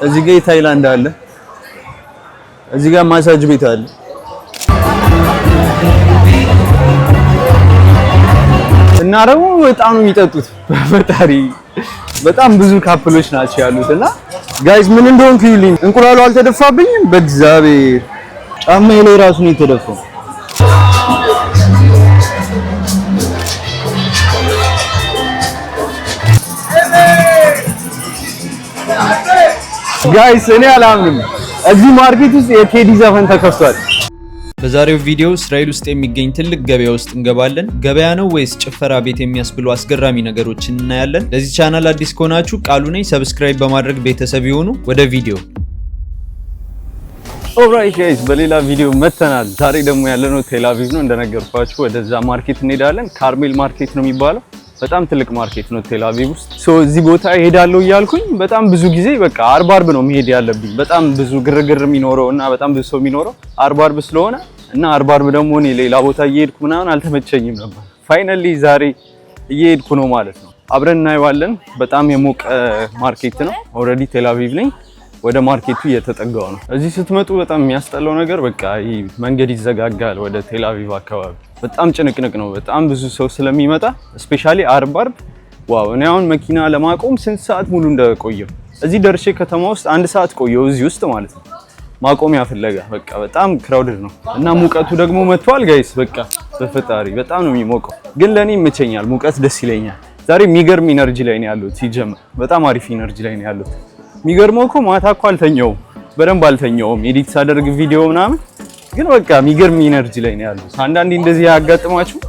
እዚህ ጋር ታይላንድ አለ። እዚህ ጋር ማሳጅ ቤት አለ። እና ደግሞ በጣም ነው የሚጠጡት። በፈጣሪ በጣም ብዙ ካፕሎች ናቸው ያሉትና ጋይስ ምን እንደሆንኩ ይሉኝ። እንቁላሉ አልተደፋብኝም። በእግዚአብሔር ጫማዬ ላይ ራሱ ነው የተደፋው። ጋይስ እኔ አላምንም። እዚህ ማርኬት ውስጥ የቴዲ ዘፈን ተከፍቷል። በዛሬው ቪዲዮ እስራኤል ውስጥ የሚገኝ ትልቅ ገበያ ውስጥ እንገባለን። ገበያ ነው ወይስ ጭፈራ ቤት የሚያስብሉ አስገራሚ ነገሮችን እናያለን። ለዚህ ቻናል አዲስ ከሆናችሁ ቃሉ ነኝ፣ ሰብስክራይብ በማድረግ ቤተሰብ ይሁኑ። ወደ ቪዲዮ። ኦልራይት ጋይስ በሌላ ቪዲዮ መተናል። ዛሬ ደግሞ ያለነው ቴል አቪቭ ነው። እንደነገርኳችሁ ወደዛ ማርኬት እንሄዳለን። ካርሜል ማርኬት ነው የሚባለው። በጣም ትልቅ ማርኬት ነው ቴል አቪቭ ውስጥ። እዚህ ቦታ እሄዳለሁ እያልኩኝ በጣም ብዙ ጊዜ በቃ አርብ ነው መሄድ ያለብኝ። በጣም ብዙ ግርግር የሚኖረው እና በጣም ብዙ ሰው የሚኖረው አርብ ስለሆነ እና አርብ ደግሞ እኔ ሌላ ቦታ እየሄድኩ ምናምን አልተመቸኝም ነበር። ፋይናሊ ዛሬ እየሄድኩ ነው ማለት ነው። አብረን እናየዋለን። በጣም የሞቀ ማርኬት ነው። ኦልሬዲ ቴል አቪቭ ነኝ። ወደ ማርኬቱ እየተጠጋው ነው። እዚህ ስትመጡ በጣም የሚያስጠላው ነገር በቃ ይሄ መንገድ ይዘጋጋል። ወደ ቴል አቪቭ አካባቢ በጣም ጭንቅንቅ ነው። በጣም ብዙ ሰው ስለሚመጣ ስፔሻሊ አርብ ዋው። እኔ አሁን መኪና ለማቆም ስንት ሰዓት ሙሉ እንደቆየው እዚህ ደርሼ ከተማ ውስጥ 1 ሰዓት ቆየው እዚህ ውስጥ ማለት ነው። ማቆሚያ ፍለጋ በቃ በጣም ክራውድድ ነው እና ሙቀቱ ደግሞ መጥቷል ጋይስ። በቃ በፈጣሪ በጣም ነው የሚሞቀው፣ ግን ለኔ ይመቸኛል። ሙቀት ደስ ይለኛል። ዛሬ የሚገርም ኢነርጂ ላይ ነው ያለሁት። ሲጀምር በጣም አሪፍ ኢነርጂ ላይ ነው ያለሁት። የሚገርመው እኮ ማታ እኮ አልተኛውም፣ በደንብ አልተኛውም ኤዲት ሳደርግ ቪዲዮ ምናምን፣ ግን በቃ የሚገርም ኢነርጂ ላይ ነው ያለሁት። አንዳንዴ እንደዚህ ያጋጥማችሁ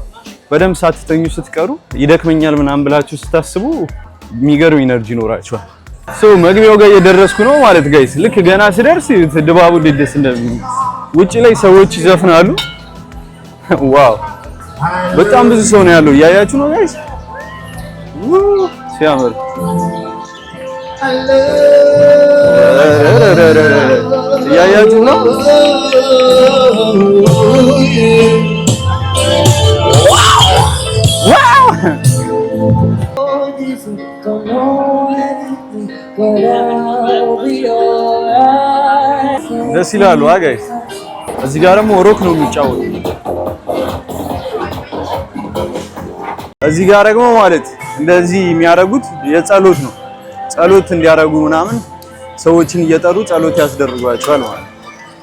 በደንብ ሳትተኙ ስትቀሩ ይደክመኛል ምናምን ብላችሁ ስታስቡ የሚገርም ኢነርጂ ይኖራችኋል። መግቢያው ጋር እየደረስኩ ነው ማለት ጋይስ። ልክ ገና ስደርስ ድባቡ ደስ እንደሚል ውጪ ላይ ሰዎች ይዘፍናሉ። ዋው በጣም ብዙ ሰው ነው ያለው። እያያችሁ ነው ጋይስ፣ ሲያምር እያያችሁ ነው። ደስ ይላሉ ጋይስ። እዚህ ጋር ደግሞ ሮክ ነው የሚጫወቱት። እዚህ ጋር ደግሞ ማለት እንደዚህ የሚያደርጉት የጸሎት ነው። ጸሎት እንዲያደርጉ ምናምን ሰዎችን እየጠሩ ጸሎት ያስደርጓቸዋል ማለት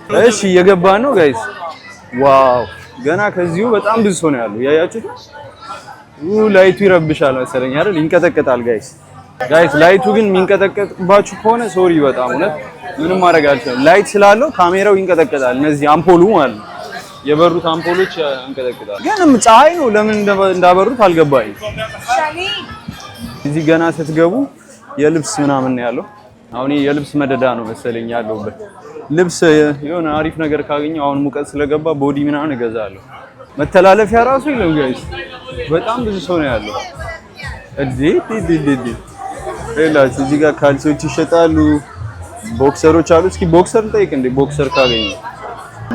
ነው። እሺ እየገባን ነው ጋይስ። ዋው ገና ከዚሁ በጣም ብዙ ሰው ነው ያለው። ያያችሁት? ላይቱ ይረብሻል መሰለኝ አይደል? ይንቀጠቀጣል ጋይስ። ላይቱ ግን የሚንቀጠቀጥባችሁ ከሆነ ሶሪ በጣም እውነት ምንም ማድረግ አልችልም። ላይት ስላለው ካሜራው ይንቀጠቀጣል። እነዚህ አምፖሉ ማለት ነው የበሩት አምፖሎች ይንቀጠቀጣል። ግን ፀሐይ ነው፣ ለምን እንዳበሩት አልገባኝም። እዚህ ገና ስትገቡ የልብስ ምናምን ያለው አሁን የልብስ መደዳ ነው መሰለኝ ያለውበት። ልብስ የሆነ አሪፍ ነገር ካገኘው አሁን ሙቀት ስለገባ ቦዲ ምናምን እገዛለሁ። መተላለፊያ ራሱ የለም ጋይስ። በጣም ብዙ ሰው ነው ያለው። ሌላችሁ እዚህ ጋር ካልሲዎች ይሸጣሉ፣ ቦክሰሮች አሉ። እስኪ ቦክሰር ጠይቅ እንዴ፣ ቦክሰር ካገኘ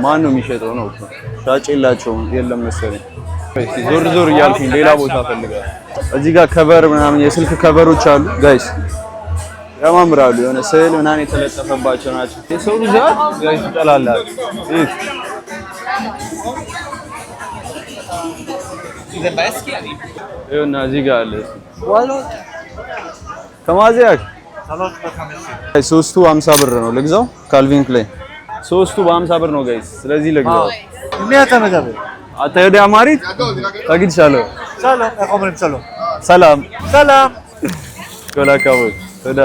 ማን ነው የሚሸጠው? ነው ሻጭ የላቸውም፣ የለም መሰለኝ። ዞር ዞር እያልኩኝ ሌላ ቦታ ፈልጋለሁ። እዚህ ጋር ከቨር ምናምን የስልክ ከቨሮች አሉ ጋይስ፣ ያማምራሉ። የሆነ ስዕል ምናምን የተለጠፈባቸው ናቸው። የሰው ልጅ ጋይስ ይጠላላል። ይኸውና እዚህ ጋር አለ ከማዚያክ ሶስቱ 50 ብር ነው ልግዛው። ካልቪን ክላይን ሶስቱ በ50 ብር ነው ጋይስ። ስለዚህ ልግዛው። አታየው አማሪት ታግድ ሻለው ሰላም ኮላካው ወዳ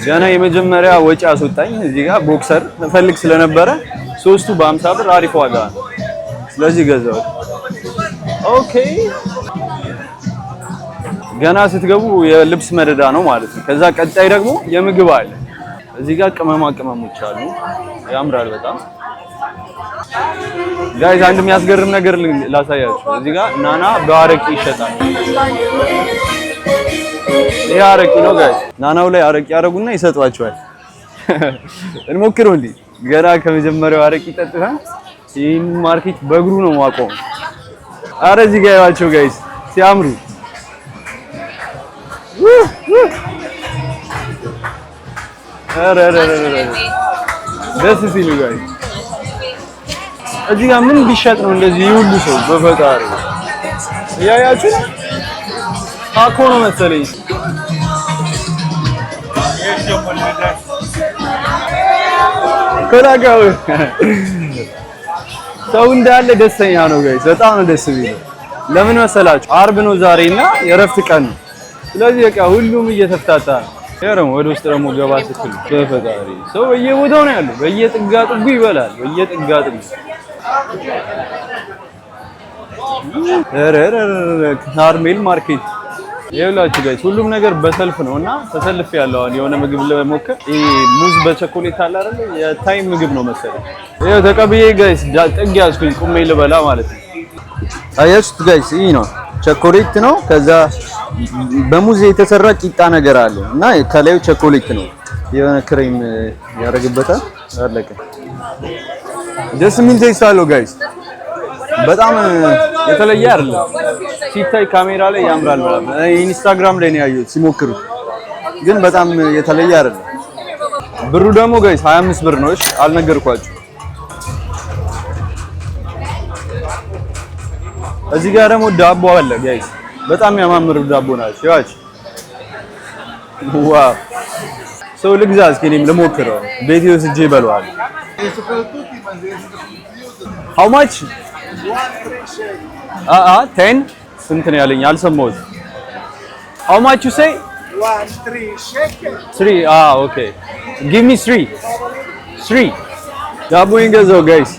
ገና የመጀመሪያ ወጪ አስወጣኝ። እዚህ ጋር ቦክሰር ፈልግ ስለነበረ ሶስቱ በ50 ብር አሪፍ ዋጋ ነው። ስለዚህ ገዛው። ኦኬ ገና ስትገቡ የልብስ መደዳ ነው ማለት ነው። ከዛ ቀጣይ ደግሞ የምግብ አለ። እዚህ ጋር ቅመሞች አሉ። ያምራል በጣም ጋይስ። አንድ የሚያስገርም ነገር ላሳያችሁ። እዚህ ጋር ናና በአረቂ ይሸጣል። ይሄ አረቂ ነው ጋይስ። ናናው ላይ አረቂ ያደርጉና ይሰጧቸዋል። እንሞክረው እንዴ። ገና ከመጀመሪያው አረቂ ጠጥተን ይሄን ማርኬት በእግሩ ነው ማቆም። አረ እዚህ ጋር ያዋቸው ጋይስ ሲያምሩ ኧረ ደስ ሲሉ ጋይስ እዚህ ጋር ምን ቢሸጥ ነው እንደዚህ ይሁሉ ሰው በፈጣሪ እያያችሁ ታኮ ነው መሰለኝ። ከላጋው ሰው እንዳለ ደስተኛ ነው ጋይስ። በጣም ነው ደስ የሚለው። ለምን መሰላችሁ? አርብ ነው ዛሬና የእረፍት ቀን ነው። ስለዚህ በቃ ሁሉም እየተፍታታ ነው። ያረም ወደ ውስጥ ደግሞ ገባ ስትል በፈጣሪ ሰው በየቦታው ነው ያለው። በየጥጋጥጉ ይበላል። በየጥጋጥጉ ካርሜል ማርኬት ይኸውላችሁ ጋይስ ሁሉም ነገር በሰልፍ ነውና ተሰልፍ ያለው የሆነ ምግብ ለሞከር ይሄ ሙዝ በቸኮሌት አለ አይደል? የታይም ምግብ ነው መሰለኝ። ይሄው ተቀብዬ ጋይስ ጥግ ያዝኩኝ ቁሜ ልበላ ማለት ነው። አያችሁት ጋይስ ይሄ ነው ቸኮሌት ነው። ከዛ በሙዝ የተሰራ ቂጣ ነገር አለ እና ከላዩ ቸኮሌት ነው። የሆነ ክሬም ያደርግበታል። አለቀ። ደስ የሚል ቴስት አለው ጋይስ። በጣም የተለየ አይደለም። ሲታይ ካሜራ ላይ ያምራል ማለት ነው። ኢንስታግራም ላይ ነው ያየሁት ሲሞክሩት፣ ግን በጣም የተለየ አይደለም። ብሩ ደግሞ ጋይስ 25 ብር ነው። እሺ አልነገርኳችሁ። እዚህ ጋር ደግሞ ዳቦ አለ ጋይስ። በጣም የሚያማምሩ ዳቦ ናቸው። ያች ዋው ሰው ልግዛ እስኪ እኔም ልሞክረው። ቤቴ ወስጄ ይበላዋል። How much? 10 ስንት ነው ያለኝ? አልሰማሁት። How much you say? 3 shekel. 3 okay. Give me 3 ዳቦ ይገዛው ጋይስ።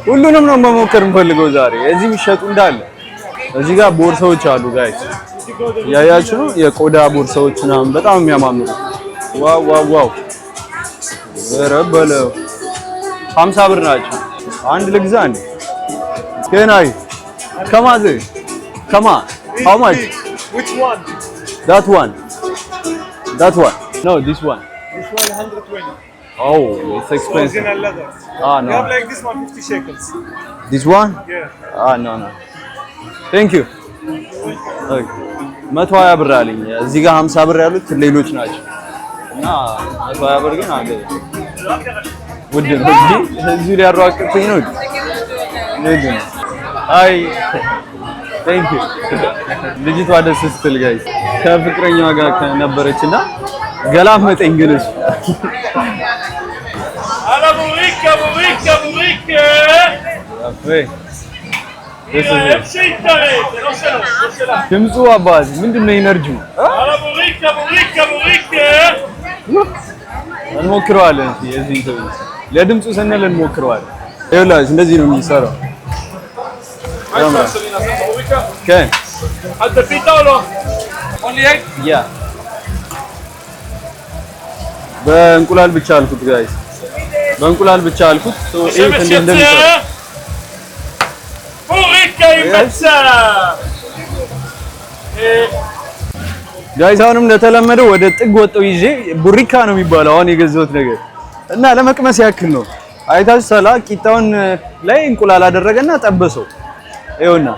ሁሉንም ነው መሞከር እንፈልገው ዛሬ። እዚህ የሚሸጡ እንዳለ እዚህ ጋር ቦርሳዎች አሉ ጋይስ። ያያችሁ ነው የቆዳ ቦርሳዎች ምናምን በጣም የሚያማምሩ። ዋው ረበለው 50 ብር ናቸው። አንድ ልግዛ እንዴ? ከናይ ከማዘ ከማ how much? Which one? That one. No, this one. This one 120. Oh, it's expensive. Original leather. No. You have like this one 50 shekels. This one? Yeah. No. Thank you. Okay. 120 ብር አለኝ። እዚህ ጋር 50 ብር ያሉት ሌሎች ናቸው እና 120 ብር ግን አለ። ውድ ነው እዚህ ሊያሯቅጥኝ ነው። አይ ቴንክ ዩ። ልጅቷ ደስ ስትል ጋይስ ከፍቅረኛዋ ጋር ነበረችና ገላመጠኝ ግን እሱ ድምፁ አባዝ ምንድነው? ኢነርጂው እንሞክረዋለን። እዚህ ሰው ለድምፁ ስንል እንሞክረዋለን። ይኸውላችሁ እንደዚህ ነው የሚሰራው። كان حتى في طاولة only egg ያ በእንቁላል ብቻ አልኩት ጋይስ፣ በእንቁላል ብቻ አልኩት። ሶ ይሄ እንደሚሰራ ቡሪካ ይመጣ ጋይስ። አሁንም እንደተለመደው ወደ ጥግ ወጣው ይዤ ቡሪካ ነው የሚባለው አሁን የገዛሁት ነገር እና ለመቅመስ ያክል ነው። አይታችሁ ሰላ ቂጣውን ላይ እንቁላል አደረገና ጠበሰው። ይኸውና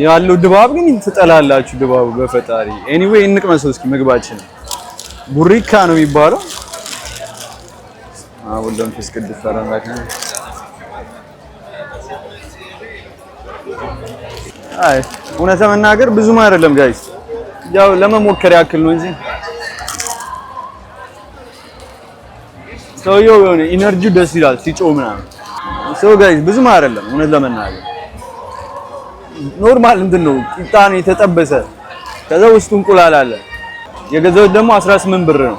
ያለው ድባብ ግን ትጠላላችሁ ድባቡ በፈጣሪ። ኤኒዌይ እንቅመሰው እስኪ ምግባችን። ቡሪካ ነው የሚባለው። ወልደም ፍስቅድ ፈራናክ ነው። አይ እውነት ለመናገር ብዙም አይደለም ጋይስ፣ ያው ለመሞከር ያክል ነው እንጂ ሰውየው የሆነ ኢነርጂው ደስ ይላል ሲጮህ ምናምን። ሰው ጋይስ ብዙም አይደለም እውነት ለመናገር ኖርማል እንትን ነው። ቂጣ ነው የተጠበሰ፣ ከዛ ውስጡ እንቁላል አለ። የገዛሁት ደግሞ 18 ብር ነው።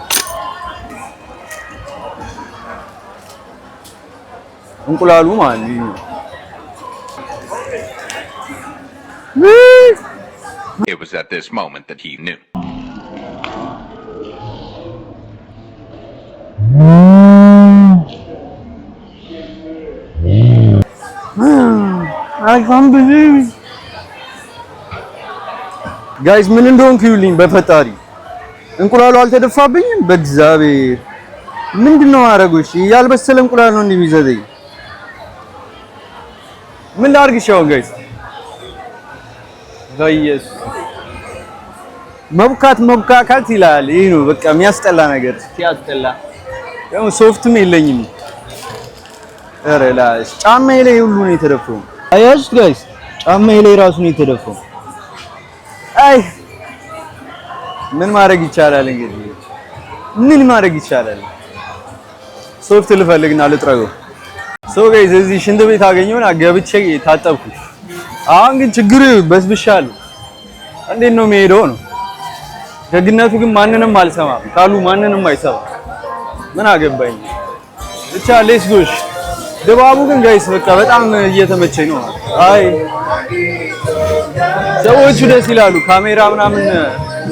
እንቁላሉ ማለት ነው። It was at this moment that he knew. I can't believe it. ጋይስ ምን እንደሆንኩ ይሉኝ በፈጣሪ። እንቁላሉ አልተደፋብኝም በእግዚአብሔር። ምንድነው አረጉሽ? ያልበሰለ እንቁላል ነው እንደሚዘዘኝ። ምን ላድርግሽ? ያው ጋይስ በኢየሱስ መብካት ይላል። ይሄ ነው በቃ የሚያስጠላ ነገር ሲያስጠላ። ያው ሶፍትም የለኝም። ኧረ ላሽ ጫማዬ ላይ ሁሉ ነው የተደፋው። አያችሁት ጋይስ? ጫማዬ ላይ ራሱ ነው የተደፋው። አይ ምን ማድረግ ይቻላል እንግዲህ ምን ማድረግ ይቻላል? ሶፍት ልፈልግና ልጥረገው። ጋይስ እዚህ ሽንት ቤት አገኘሁና ገብቼ ታጠብኩት። አሁን ግን ችግሩ በስብሻለሁ። እንዴት ነው የሚሄደው ነው? ደግነቱ ግን ማንንም አልሰማም ካሉ ማንንም አይሰማም። ምን አገባኝ ብቻ ሌስ ጎሽ። ድባቡ ግን ጋይስ በቃ በጣም እየተመቸኝ ነው። አይ ሰዎቹ ደስ ይላሉ። ካሜራ ምናምን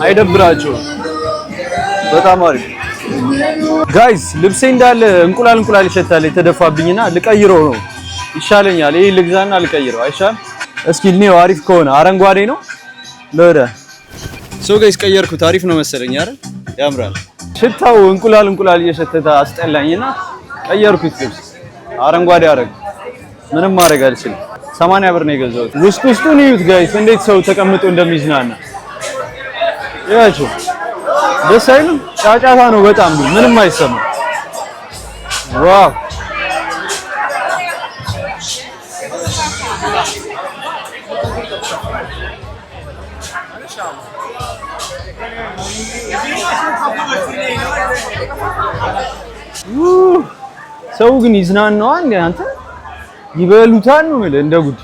አይደብራቸውም። በጣም አሪፍ ጋይስ። ልብሴ እንዳለ እንቁላል ይሸታል የተደፋብኝና ልቀይረው ነው ይሻለኛል። ይሄ ልግዛና ልቀይረው አይሻል? እስኪ እኔው አሪፍ ከሆነ አረንጓዴ ነው ለወደ ጋይስ ቀየርኩት። አሪፍ ነው መሰለኝ አይደል? ያምራል። ሽታው እንቁላል እየሸተተ አስጠላኝና ቀየርኩት። ልብስ አረንጓዴ አረግ ምንም ማድረግ አልችልም። 80 ብር ነው የገዛሁት። ውስጡን እዩት ጋይስ እንዴት ሰው ተቀምጦ እንደሚዝናና ያችሁ። ደስ አይልም? ጫጫታ ነው በጣም ግን ምንም አይሰማም። ዋው ሰው ግን ይዝናናዋል እንዴ? አንተ ይበሉታል ነው ማለት እንደ ጉድ።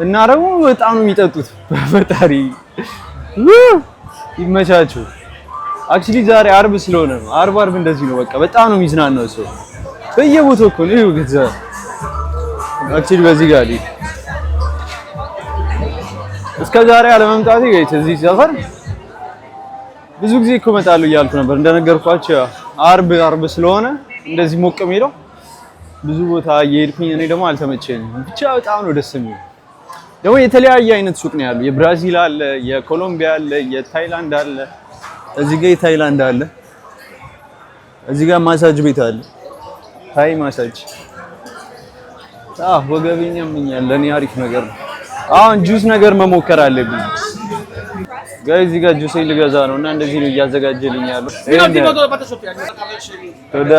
እና ደግሞ በጣም ነው የሚጠጡት። በፈጣሪ ይመቻቸው። አክቹሊ ዛሬ አርብ ስለሆነ ነው። አርብ እንደዚህ ነው በቃ በጣም ነው የሚዝናናው ሰው በየቦታው እኮ ነው ገዛ። አክቹሊ በዚህ ጋር እስከ ዛሬ አለመምጣቴ ጋይስ እዚህ ሰፈር ብዙ ጊዜ እኮ እመጣለሁ እያልኩ ነበር። እንደነገርኳቸው አርብ ስለሆነ እንደዚህ ሞቅ የሚለው ብዙ ቦታ እየሄድኩኝ እኔ ደግሞ አልተመቸኝም። ብቻ በጣም ነው ደስ የሚለው። ደግሞ የተለያየ አይነት ሱቅ ነው ያለው። የብራዚል አለ፣ የኮሎምቢያ አለ፣ የታይላንድ አለ። እዚህ ጋር የታይላንድ አለ። እዚህ ጋር ማሳጅ ቤት አለ። ታይ ማሳጅ ወገቤኛ ምኛል። ለኔ አሪፍ ነገር ነው። አሁን ጁስ ነገር መሞከር አለብኝ። ጋይ እዚህ ጋር ጁስ ልገዛ ነው እና እንደዚህ ነው እያዘጋጀልኝ ያለው። ተዳ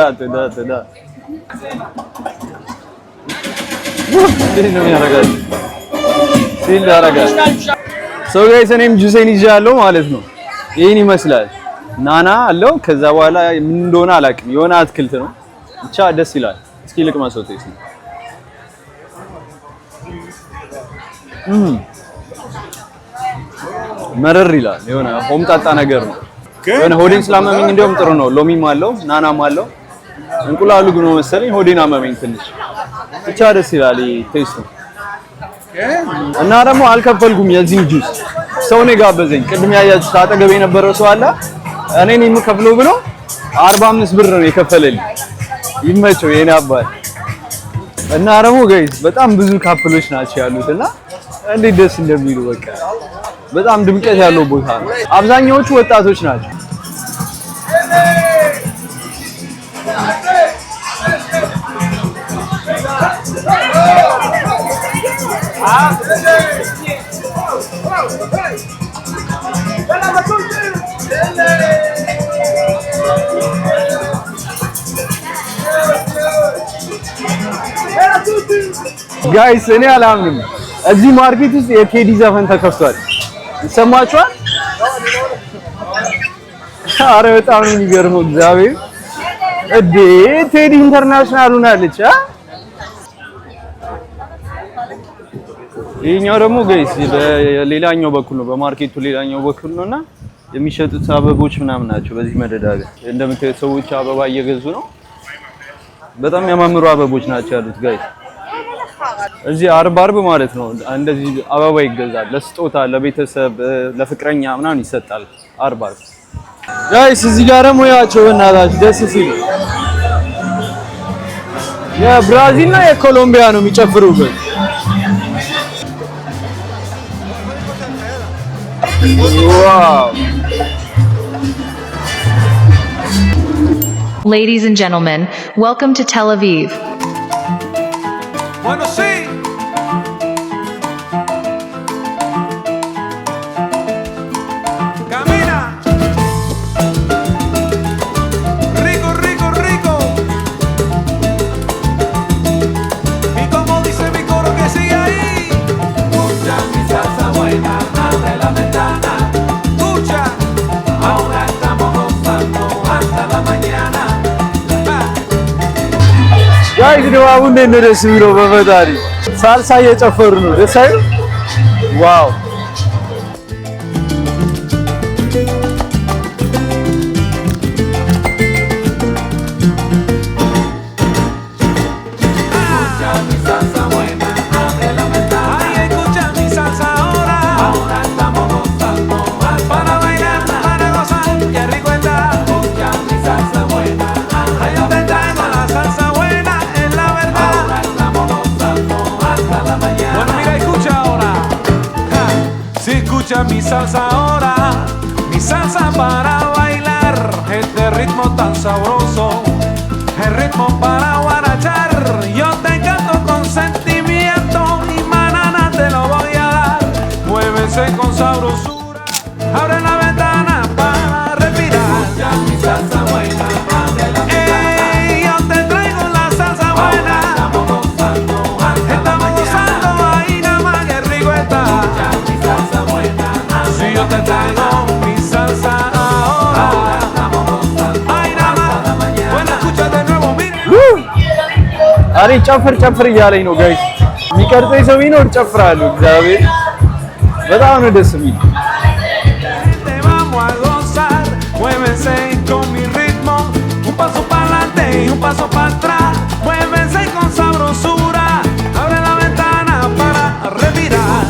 ነው ያረጋል ሲል ያረጋል። ጋይስ እኔም ጁሴን ይዣለሁ ማለት ነው። ይሄን ይመስላል። ናና አለው። ከዛ በኋላ ምን እንደሆነ አላውቅም። የሆነ አትክልት ነው ብቻ ደስ ይላል። እስኪ ልቅመሰው ተይስ መረር ይላል። የሆነ ሆምጣጣ ነገር ነው። የሆነ ሆዴን ስላመመኝ እንደውም ጥሩ ነው። ሎሚም አለው ናናም አለው። እንቁላሉ ግን ነው መሰለኝ ሆዴን አመመኝ ትንሽ። ብቻ ደስ ይላል ቴስቱ። እና ደግሞ አልከፈልኩም የዚህ ጁስ ሰው ነው ጋበዘኝ። ቅድም ያያችሁት አጠገቤ የነበረው ሰው አለ እኔ ነኝ የምከፍለው ብሎ 45 ብር ነው የከፈለልኝ። ይመቸው የኔ አባት። እና ደግሞ ጋይስ በጣም ብዙ ካፕሎች ናቸው ያሉትና እንዴት ደስ እንደሚሉ በቃ በጣም ድምቀት ያለው ቦታ ነው። አብዛኛዎቹ ወጣቶች ናቸው። ጋይስ እኔ አላምንም። እዚህ ማርኬት ውስጥ የቴዲ ዘፈን ተከፍቷል። ይሰማችኋል? ኧረ በጣም ነው የሚገርመው። እግዚአብሔር እዴ ቴዲ ኢንተርናሽናል ሆናለች። ይሄኛው ደግሞ ጋይስ በሌላኛው በኩል ነው፣ በማርኬቱ ሌላኛው በኩል ነውና የሚሸጡት አበቦች ምናምን ናቸው። በዚህ መደዳገ እንደምታዩት ሰዎች አበባ እየገዙ ነው። በጣም የሚያማምሩ አበቦች ናቸው ያሉት ጋይስ። እዚህ አርብ ማለት ነው እንደዚህ አበባ ይገዛል። ለስጦታ፣ ለቤተሰብ፣ ለፍቅረኛ ምናምን ይሰጣል አርብ። ጋይስ እዚህ ጋር ደግሞ ያቸው እናታችሁ ደስ ሲል የብራዚልና የኮሎምቢያ ነው የሚጨፍሩበት። ዋው! Ladies and gentlemen, welcome to Tel Aviv. Bueno, sí. Camina. ጋይስ ድባቡ እንዴት ነው ደስ የሚለው በፈጣሪ ሳልሳ እየጨፈሩ ነው ደስ አይሉ ዋው Mi salsa ahora, mi salsa para bailar, este ritmo tan sabroso, el ritmo para guarachar. Yo te canto con sentimiento y manana te lo voy a dar. Muévese con sabrosura, abre la ventana para respirar. Escucha mi salsa buena, abre la ventana. Yo te traigo la salsa buena, estamos gozando ahí nada más que rico está. Escucha mi salsa buena. Si yo te traigo mi salsa ahora, ay nada más, bueno escucha de nuevo, mira. አሬ ጨፍር እያለኝ ነው ጋይስ የሚቀርጸኝ ሰው ቢኖር ጨፍራለሁ እግዚአብሔር በጣም ነው ደስ የሚል Vamos a gozar, muévense con mi ritmo, un paso para adelante y un paso para atrás, muévense con sabrosura, abre la ventana para respirar.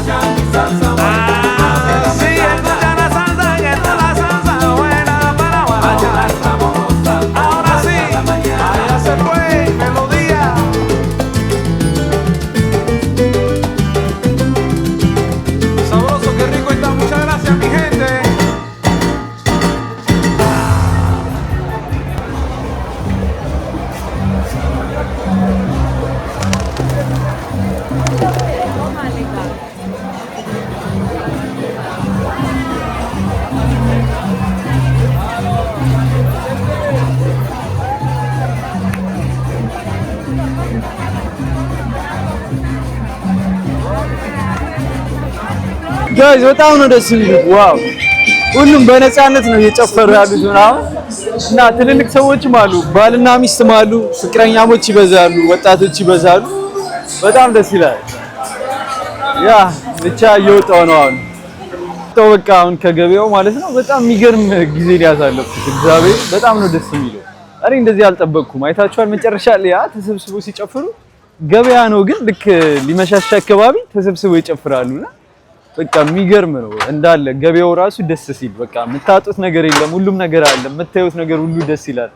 ጋይስ በጣም ነው ደስ የሚሉት ዋው ሁሉም በነፃነት ነው እየጨፈሩ ያሉት ምናምን እና ትልልቅ ሰዎችም አሉ ባልና ሚስትም አሉ ፍቅረኛሞች ይበዛሉ ወጣቶች ይበዛሉ በጣም ደስ ይላል ያ ብቻ እየወጣው ነው አሁን በቃ አሁን ከገበያው ማለት ነው በጣም የሚገርም ጊዜ ያሳለፍኩት እግዚአብሔር በጣም ነው ደስ የሚለው እኔ እንደዚህ አልጠበቅኩም አይታችኋል መጨረሻ ላይ ያ ተሰብስበው ሲጨፍሩ ገበያ ነው ግን ልክ ሊመሻሻ አካባቢ ተሰብስበው ይጨፍራሉና በቃ የሚገርም ነው እንዳለ ገበያው ራሱ ደስ ሲል በቃ የምታጡት ነገር የለም ሁሉም ነገር አለ የምታዩት ነገር ሁሉ ደስ ይላል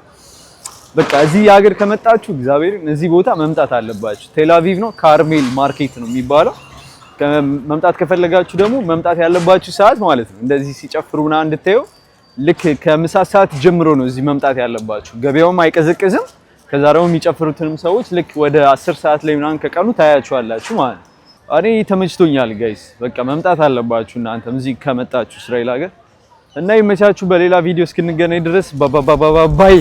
በቃ እዚህ ሀገር ከመጣችሁ እግዚአብሔርን እዚህ ቦታ መምጣት አለባችሁ ቴል አቪቭ ነው ካርሜል ማርኬት ነው የሚባለው መምጣት ከፈለጋችሁ ደግሞ መምጣት ያለባችሁ ሰዓት ማለት ነው እንደዚህ ሲጨፍሩና እንድታዩ ልክ ከምሳ ሰዓት ጀምሮ ነው እዚህ መምጣት ያለባችሁ ገበያውም አይቀዘቅዝም ከዛ ደግሞ የሚጨፍሩትንም ሰዎች ልክ ወደ 10 ሰዓት ላይ ምናምን ከቀኑ ታያችኋላችሁ ማለት ነው እኔ ተመችቶኛል ጋይስ በቃ መምጣት አለባችሁ እናንተም እዚህ ከመጣችሁ እስራኤል ሀገር እና ይመቻችሁ በሌላ ቪዲዮ እስክንገናኝ ድረስ ባይ